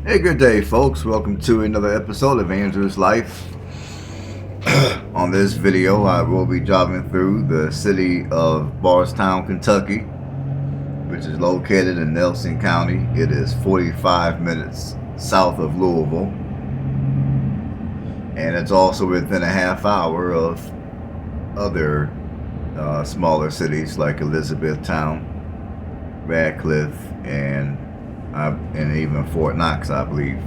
Hey, good day, folks. Welcome to another episode of Andrew's Life. On this video, I will be driving through the city of Bardstown, Kentucky, which is located in Nelson County. It is 45 minutes south of Louisville, and it's also within a half hour of other smaller cities like Elizabethtown, Radcliffe, and even Fort Knox, I believe.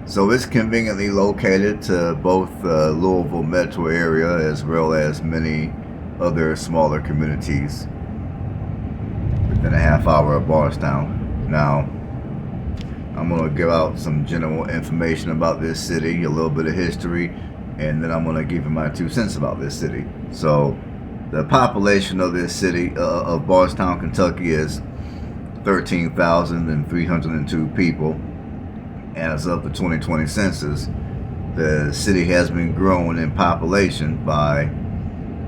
So it's conveniently located to both the Louisville metro area as well as many other smaller communities within a half hour of Bardstown. Now, I'm going to give out some general information about this city, a little bit of history, and then I'm going to give you my 2 cents about this city. So, the population of this city, of Bardstown, Kentucky, is 13,302 people. As of the 2020 census, the city has been growing in population by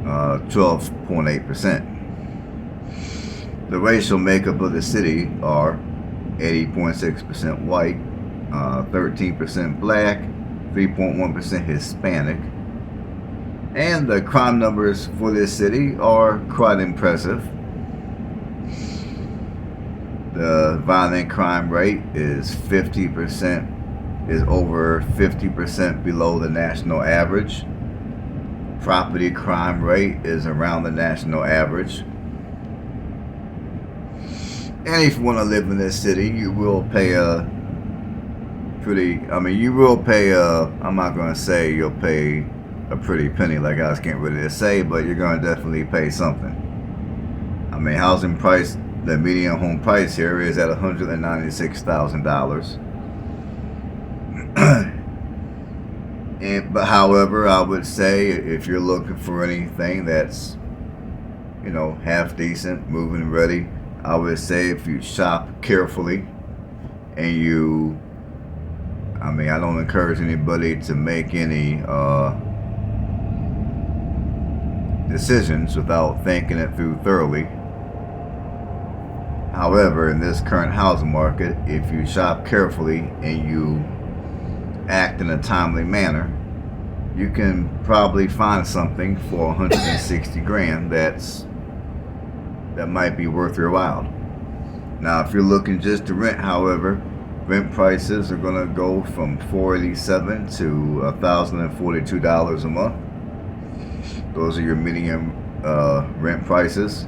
12.8%. The racial makeup of the city are 80.6% white, 13% black, 3.1% Hispanic. And the crime numbers for this city are quite impressive. The violent crime rate is over 50% below the national average. Property crime rate is around the national average. And if you want to live in this city, you will pay I'm not going to say you'll pay a pretty penny like I was getting ready to say, but you're going to definitely pay something. Housing price, the median home price here is at $196,000. But however, I would say if you're looking for anything that's, half decent, moving ready, I would say if you shop carefully and I don't encourage anybody to make any decisions without thinking it through thoroughly. However, in this current housing market, if you shop carefully and you act in a timely manner, you can probably find something for 160 grand that might be worth your while. Now, if you're looking just to rent, however, rent prices are going to go from $487 to $1,042 a month. Those are your median rent prices.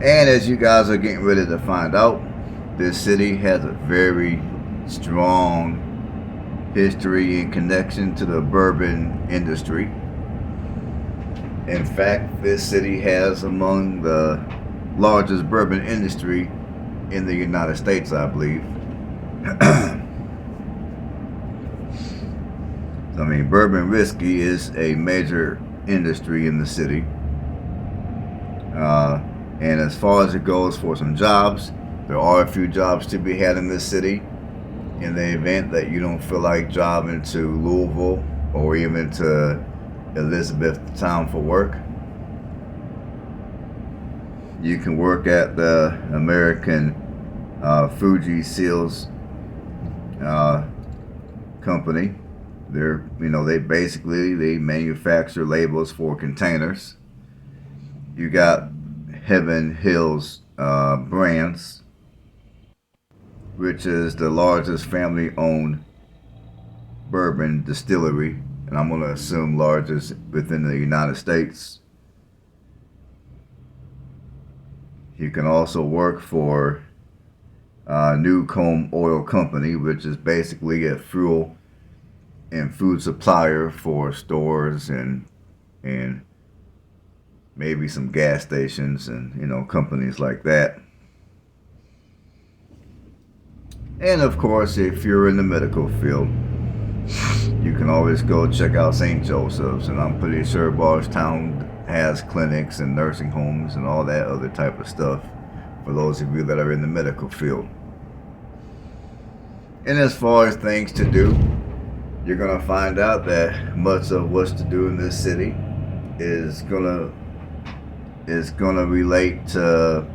And as you guys are getting ready to find out, this city has a very strong history and connection to the bourbon industry. In fact, this city has among the largest bourbon industry in the United States, I believe. Bourbon whiskey is a major industry in the city. And as far as it goes for some jobs, there are a few jobs to be had in this city. In the event that you don't feel like driving to Louisville or even to Elizabethtown for work, you can work at the American Fuji Seals company. They manufacture labels for containers. You got Heaven Hills Brands, which is the largest family-owned bourbon distillery, and I'm going to assume largest within the United States. You can also work for Newcomb Oil Company, which is basically a fuel and food supplier for stores and maybe some gas stations and companies like that. And of course, if you're in the medical field, you can always go check out St. Joseph's, and I'm pretty sure Bardstown has clinics and nursing homes and all that other type of stuff for those of you that are in the medical field. And as far as things to do, you're going to find out that much of what's to do in this city is going to relate to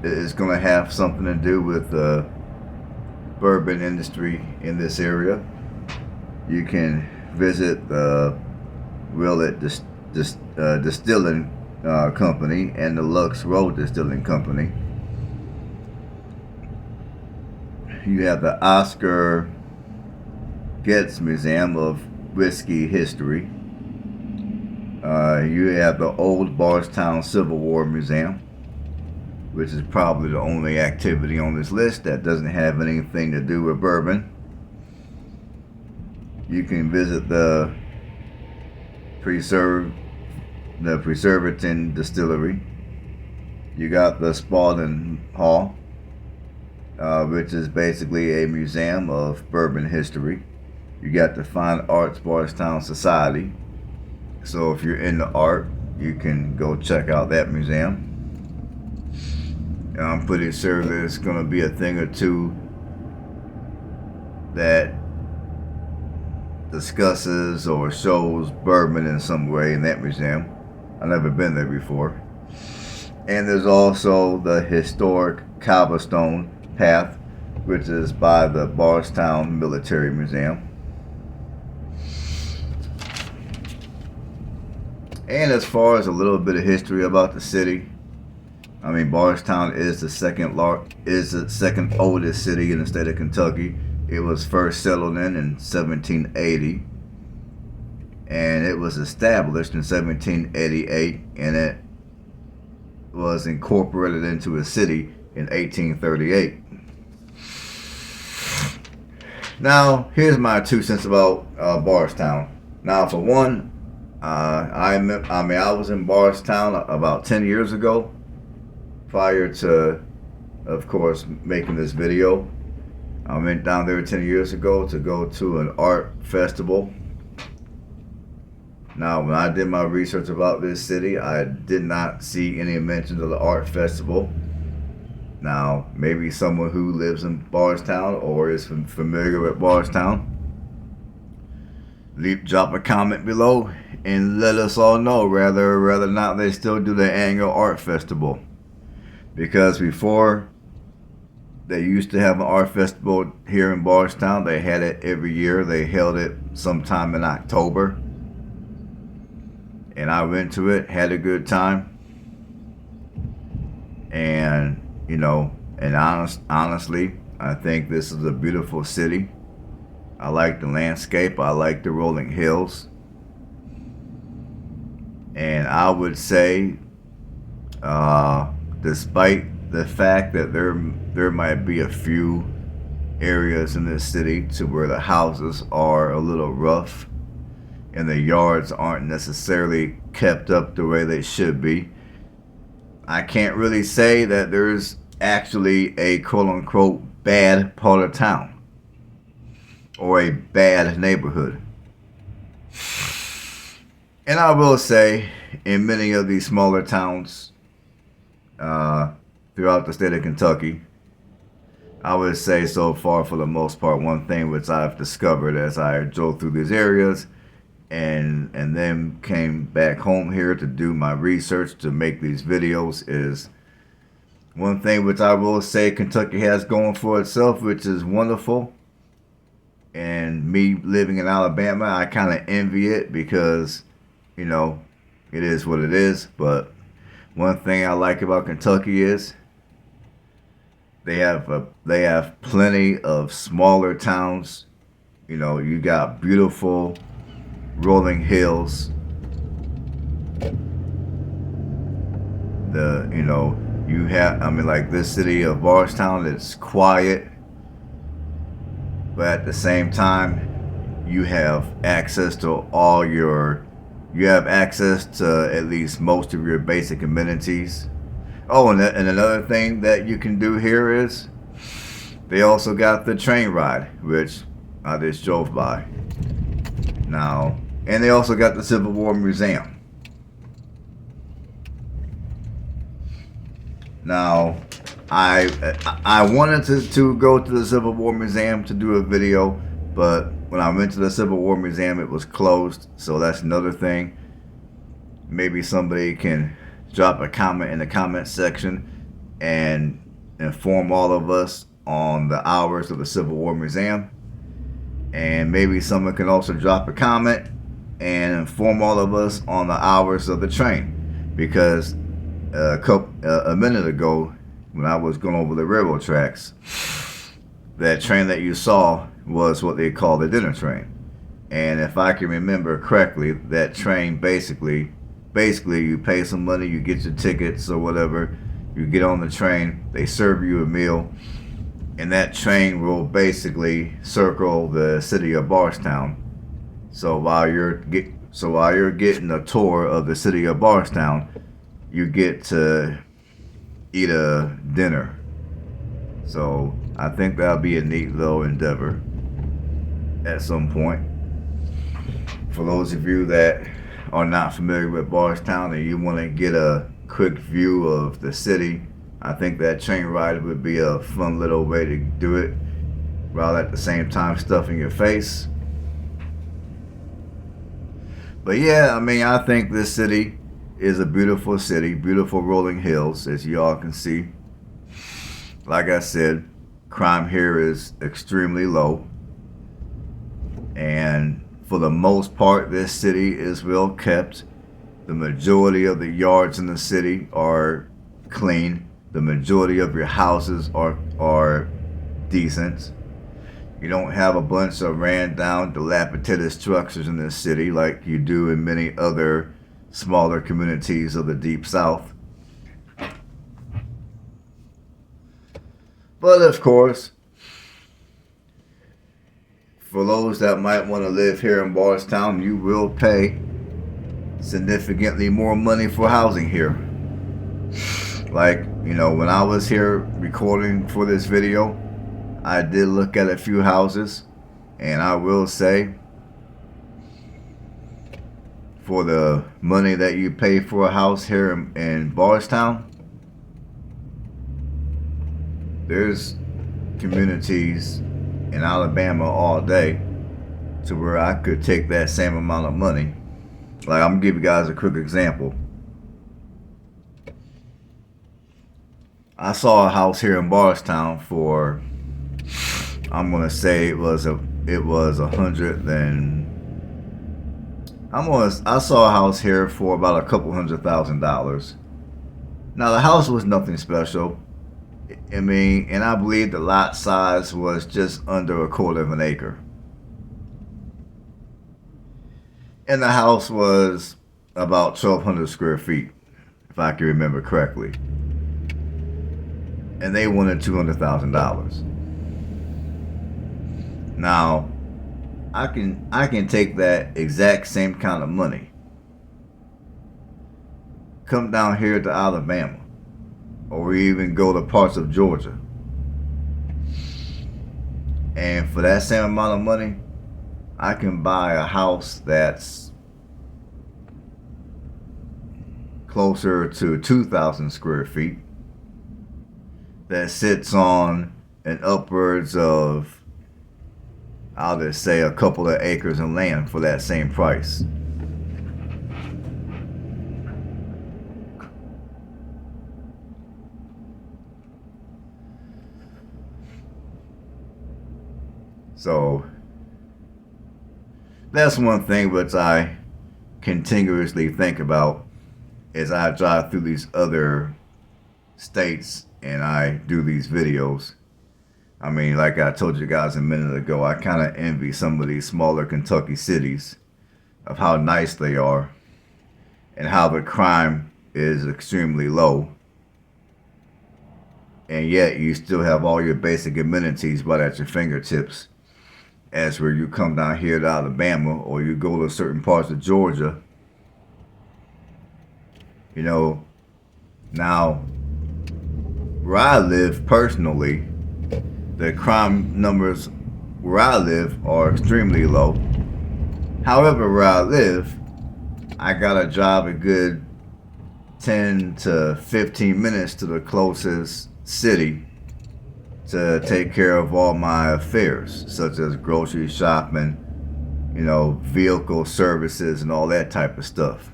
is going to have something to do with bourbon industry in this area. You can visit the Willet Distilling Company and the Lux Road Distilling Company. You have the Oscar Getz Museum of Whiskey History. You have the Old Bardstown Civil War Museum, which is probably the only activity on this list that doesn't have anything to do with bourbon. You can visit the Preservatin Distillery. You got the Spalding Hall, which is basically a museum of bourbon history. You got the Fine Arts Bardstown Society. So if you're into art, you can go check out that museum. I'm pretty sure there's going to be a thing or two that discusses or shows bourbon in some way in that museum. I've never been there before. And there's also the historic Cobblestone Path, which is by the Bardstown Military Museum. And as far as a little bit of history about the city, I mean, Bardstown is the second oldest city in the state of Kentucky. It was first settled in 1780, and it was established in 1788, and it was incorporated into a city in 1838. Now, here's my 2 cents about Bardstown. Now, for one, I was in Bardstown about 10 years ago, prior to, of course, making this video. I went down there 10 years ago to go to an art festival. Now, when I did my research about this city, I did not see any mentions of the art festival. Now, maybe someone who lives in Bardstown or is familiar with Bardstown, drop a comment below and let us all know whether or not they still do the annual art festival. Because before, they used to have an art festival here in Bardstown. They had it every year. They held it sometime in October. And I went to it, had a good time. And, honestly, I think this is a beautiful city. I like the landscape. I like the rolling hills. And I would say, despite the fact that there might be a few areas in this city to where the houses are a little rough and the yards aren't necessarily kept up the way they should be, I can't really say that there's actually a quote-unquote bad part of town or a bad neighborhood. And I will say, in many of these smaller towns throughout the state of Kentucky, I would say so far, for the most part, one thing which I've discovered as I drove through these areas and then came back home here to do my research to make these videos, is one thing which I will say Kentucky has going for itself, which is wonderful. And me living in Alabama, I kind of envy it because, it is what it is. But one thing I like about Kentucky is they have plenty of smaller towns. You got beautiful rolling hills. You have, like this city of Bardstown, it's quiet, but at the same time, you have access to at least most of your basic amenities. Oh, and another thing that you can do here is they also got the train ride, which I just drove by. Now, and they also got the Civil War Museum. Now, I wanted to go to the Civil War Museum to do a video, but when I went to the Civil War Museum, it was closed. So that's another thing. Maybe somebody can drop a comment in the comment section and inform all of us on the hours of the Civil War Museum. And maybe someone can also drop a comment and inform all of us on the hours of the train. Because a minute ago, when I was going over the railroad tracks, that train that you saw was what they call the dinner train. And if I can remember correctly, that train basically you pay some money, you get your tickets or whatever, you get on the train, they serve you a meal, and that train will basically circle the city of Bardstown. So while you're getting a tour of the city of Bardstown, you get to eat a dinner. So I think that'll be a neat little endeavor at some point. For those of you that are not familiar with Bardstown and you want to get a quick view of the city, I think that train ride would be a fun little way to do it, while at the same time stuffing your face. But yeah, I mean, I think this city is a beautiful city, beautiful rolling hills, as you all can see. Like I said, crime here is extremely low. And for the most part, this city is well kept. The majority of the yards in the city are clean. The majority of your houses are decent. You don't have a bunch of ran down, dilapidated structures in this city like you do in many other smaller communities of the Deep South. But of course, for those that might want to live here in Bardstown, you will pay significantly more money for housing here. Like, when I was here recording for this video, I did look at a few houses, and I will say, for the money that you pay for a house here in Bardstown, there's communities in Alabama all day to where I could take that same amount of money. Like, I'm gonna give you guys a quick example. I saw a house here in Bardstown for, I'm gonna say it was a hundred and I saw a house here for about a couple $100,000. Now the house was nothing special. I mean, and I believe the lot size was just under a quarter of an acre. And the house was about 1,200 square feet, if I can remember correctly. And they wanted $200,000. Now, I can take that exact same kind of money, come down here to Alabama, or even go to parts of Georgia, and for that same amount of money, I can buy a house that's closer to 2,000 square feet, that sits on an upwards of, I'll just say, a couple of acres of land for that same price. So that's one thing which I continuously think about as I drive through these other states and I do these videos. I mean, like I told you guys a minute ago, I kind of envy some of these smaller Kentucky cities of how nice they are and how the crime is extremely low. And yet you still have all your basic amenities right at your fingertips. As where you come down here to Alabama or you go to certain parts of Georgia, now where I live personally, the crime numbers where I live are extremely low. However, where I live, I gotta drive a good 10 to 15 minutes to the closest city to take care of all my affairs, such as grocery shopping, vehicle services and all that type of stuff.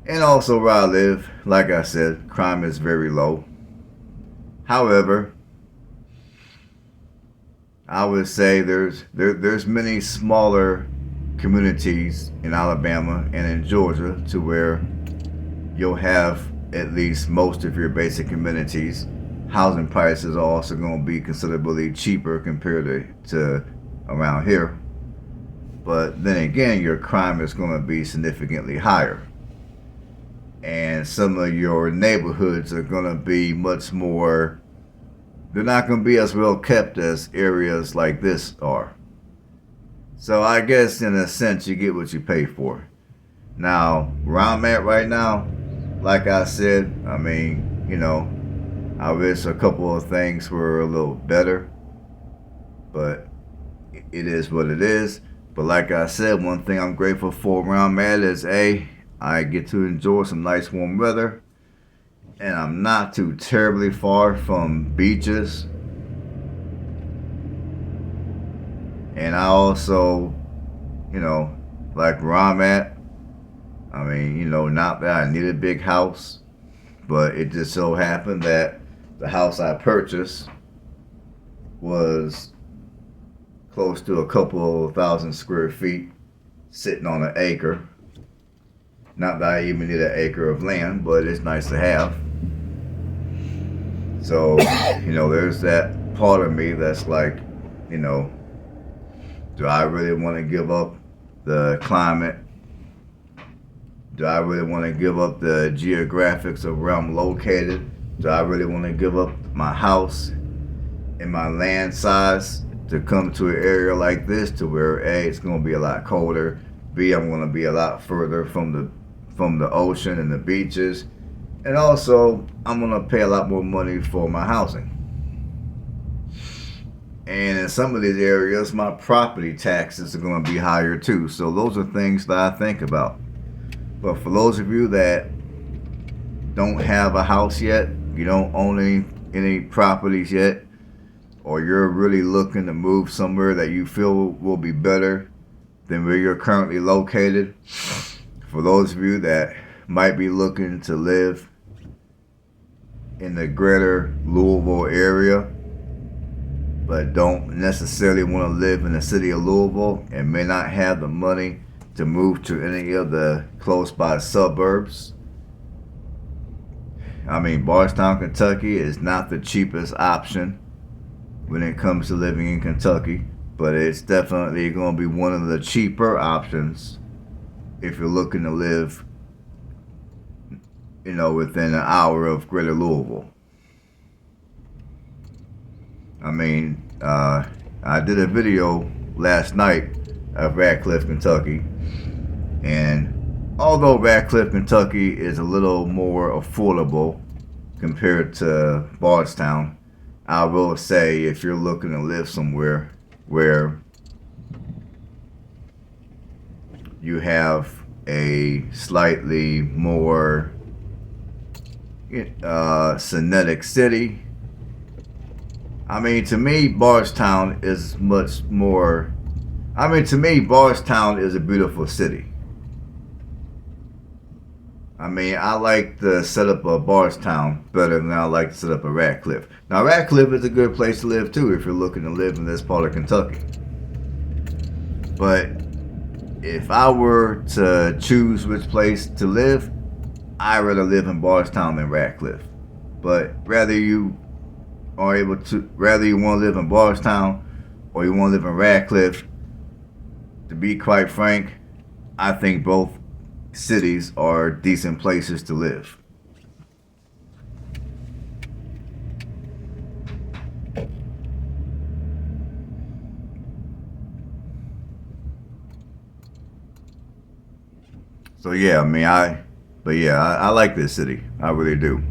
And also where I live, like I said, crime is very low. However, I would say there's many smaller communities in Alabama and in Georgia to where you'll have at least most of your basic amenities. Housing prices are also going to be considerably cheaper compared to around here. But then again, your crime is going to be significantly higher. And some of your neighborhoods are going to be much more, they're not going to be as well kept as areas like this are. So I guess in a sense, you get what you pay for. Now, where I'm at right now, like I said, I mean, I wish a couple of things were a little better, but it is what it is. But like I said, one thing I'm grateful for where I'm at is I get to enjoy some nice warm weather, and I'm not too terribly far from beaches. And I also, like where I'm at, I mean, not that I need a big house, but it just so happened that the house I purchased was close to a couple thousand square feet, sitting on an acre. Not that I even need an acre of land, but it's nice to have. So, there's that part of me that's like, do I really want to give up the climate? Do I really want to give up the geographics of where I'm located? Do I really want to give up my house and my land size to come to an area like this to where A, it's going to be a lot colder, B, I'm going to be a lot further from the ocean and the beaches, and also I'm going to pay a lot more money for my housing. And in some of these areas, my property taxes are going to be higher too. So those are things that I think about. But for those of you that don't have a house yet, you don't own any properties yet, or you're really looking to move somewhere that you feel will be better than where you're currently located, for those of you that might be looking to live in the greater Louisville area, but don't necessarily want to live in the city of Louisville and may not have the money to move to any of the close by suburbs. I mean, Bardstown, Kentucky is not the cheapest option when it comes to living in Kentucky, but it's definitely going to be one of the cheaper options if you're looking to live, within an hour of greater Louisville. I mean, I did a video last night of Radcliffe, Kentucky, and although Radcliffe, Kentucky is a little more affordable compared to Bardstown, I will say if you're looking to live somewhere where you have a slightly more scenic city, I mean, to me, Bardstown is much more. I mean, to me, Bardstown is a beautiful city. I mean, I like the setup of Bardstown better than I like the setup of Radcliffe. Now, Radcliffe is a good place to live too if you're looking to live in this part of Kentucky. But if I were to choose which place to live, I'd rather live in Bardstown than Radcliffe. But whether you want to live in Bardstown or you want to live in Radcliffe, to be quite frank, I think both cities are decent places to live. So yeah, I mean, I like this city. I really do.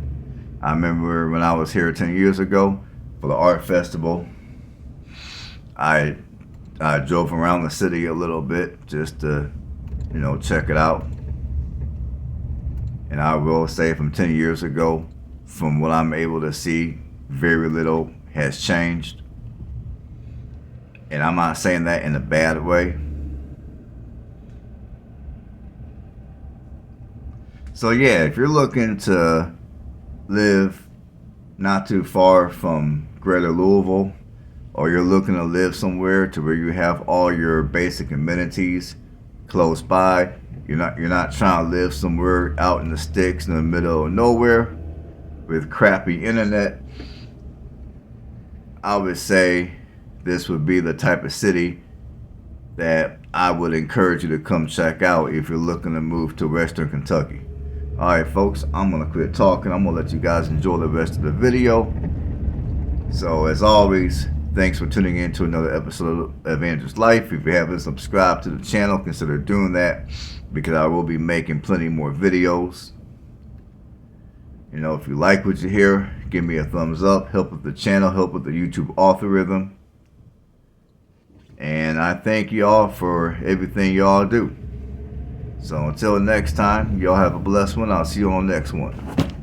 I remember when I was here 10 years ago for the art festival, I drove around the city a little bit just to, check it out. And I will say from 10 years ago, from what I'm able to see, very little has changed. And I'm not saying that in a bad way. So yeah, if you're looking to live not too far from greater Louisville, or you're looking to live somewhere to where you have all your basic amenities close by, you're not trying to live somewhere out in the sticks in the middle of nowhere with crappy internet, I would say this would be the type of city that I would encourage you to come check out if you're looking to move to Western Kentucky. Alright folks, I'm going to quit talking. I'm going to let you guys enjoy the rest of the video. So as always, thanks for tuning in to another episode of Andrew's Life. If you haven't subscribed to the channel, consider doing that, because I will be making plenty more videos. You know, if you like what you hear, give me a thumbs up. Help with the channel, help with the YouTube algorithm. And I thank y'all for everything y'all do. So until next time, y'all have a blessed one. I'll see you on the next one.